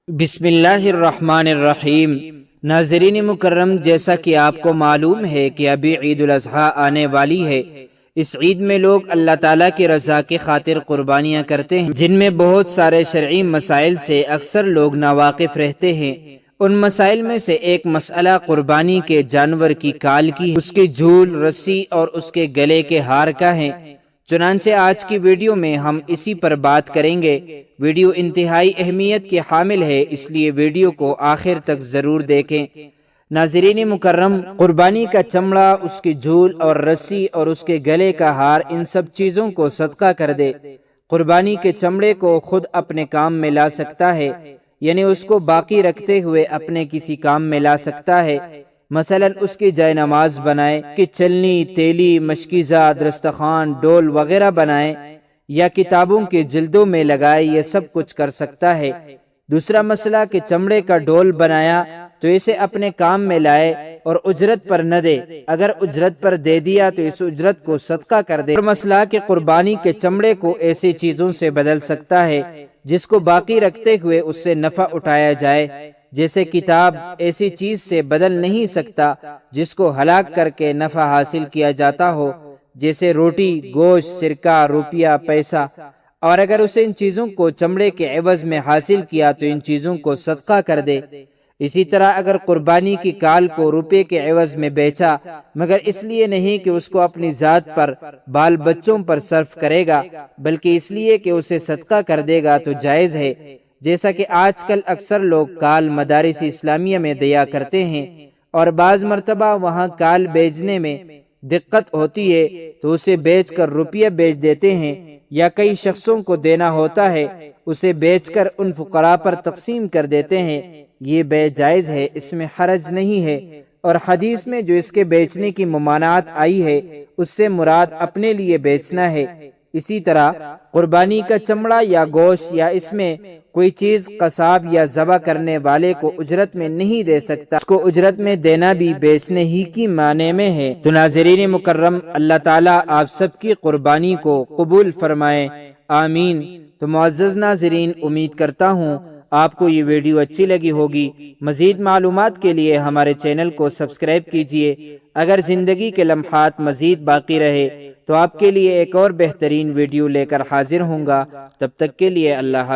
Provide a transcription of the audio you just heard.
بسم اللہ الرحمن الرحیم۔ ناظرین مکرم، جیسا کہ آپ کو معلوم ہے کہ ابھی عید الاضحیٰ آنے والی ہے۔ اس عید میں لوگ اللہ تعالیٰ کی رضا کی خاطر قربانیاں کرتے ہیں، جن میں بہت سارے شرعی مسائل سے اکثر لوگ ناواقف رہتے ہیں۔ ان مسائل میں سے ایک مسئلہ قربانی کے جانور کی کال کی، اس کی جھول، رسی اور اس کے گلے کے ہار کا ہے۔ چنانچہ آج کی ویڈیو میں ہم اسی پر بات کریں گے۔ ویڈیو انتہائی اہمیت کی حامل ہے، اس لیے ویڈیو کو آخر تک ضرور دیکھیں۔ ناظرین مکرم، قربانی کا چمڑا، اس کی جھول اور رسی اور اس کے گلے کا ہار، ان سب چیزوں کو صدقہ کر دے۔ قربانی کے چمڑے کو خود اپنے کام میں لا سکتا ہے، یعنی اس کو باقی رکھتے ہوئے اپنے کسی کام میں لا سکتا ہے۔ مثلا اس کی جائے نماز بنائے، کہ چلنی، تیلی، مشکیزہ، دسترخوان، ڈول وغیرہ بنائے یا کتابوں کے جلدوں میں لگائے، یہ سب کچھ کر سکتا ہے۔ دوسرا مسئلہ کہ چمڑے کا ڈول بنایا تو اسے اپنے کام میں لائے اور اجرت پر نہ دے، اگر اجرت پر دے دیا تو اس اجرت کو صدقہ کر دے۔ اور مسئلہ کہ قربانی کے چمڑے کو ایسی چیزوں سے بدل سکتا ہے جس کو باقی رکھتے ہوئے اس سے نفع اٹھایا جائے، جیسے کتاب ایسی چیز سے بدل نہیں سکتا جس کو ہلاک کر کے نفع حاصل کیا جاتا ہو، جیسے روٹی، گوشت، سرکہ، روپیہ، پیسہ۔ اور اگر اسے ان چیزوں کو چمڑے کے عوض میں حاصل کیا تو ان چیزوں کو صدقہ کر دے۔ اسی طرح اگر قربانی کی کال کو روپے کے عوض میں بیچا، مگر اس لیے نہیں کہ اس کو اپنی ذات پر، بال بچوں پر صرف کرے گا، بلکہ اس لیے کہ اسے صدقہ کر دے گا، تو جائز ہے۔ جیسا کہ آج کل اکثر لوگ کال مدارس اسلامیہ میں دیا کرتے ہیں، اور بعض مرتبہ وہاں کال بیچنے میں دقت ہوتی ہے تو اسے بیچ کر روپیہ بیچ دیتے ہیں، یا کئی شخصوں کو دینا ہوتا ہے، اسے بیچ کر ان فقراء پر تقسیم کر دیتے ہیں۔ یہ بیع جائز ہے، اس میں حرج نہیں ہے۔ اور حدیث میں جو اس کے بیچنے کی ممانعت آئی ہے، اس سے مراد اپنے لیے بیچنا ہے۔ اسی طرح قربانی کا چمڑا یا گوشت یا اس میں کوئی چیز قصاب یا ذبح کرنے والے کو اجرت میں نہیں دے سکتا، اس کو اجرت میں دینا بھی بیچنے ہی کی معنی میں ہے۔ تو ناظرین مکرم، اللہ تعالیٰ آپ سب کی قربانی کو قبول فرمائے، آمین۔ تو معزز ناظرین، امید کرتا ہوں آپ کو یہ ویڈیو اچھی لگی ہوگی۔ مزید معلومات کے لیے ہمارے چینل کو سبسکرائب کیجیے۔ اگر زندگی کے لمحات مزید باقی رہے تو آپ کے لیے ایک اور بہترین ویڈیو لے کر حاضر ہوں گا۔ تب تک کے لیے اللہ حافظ۔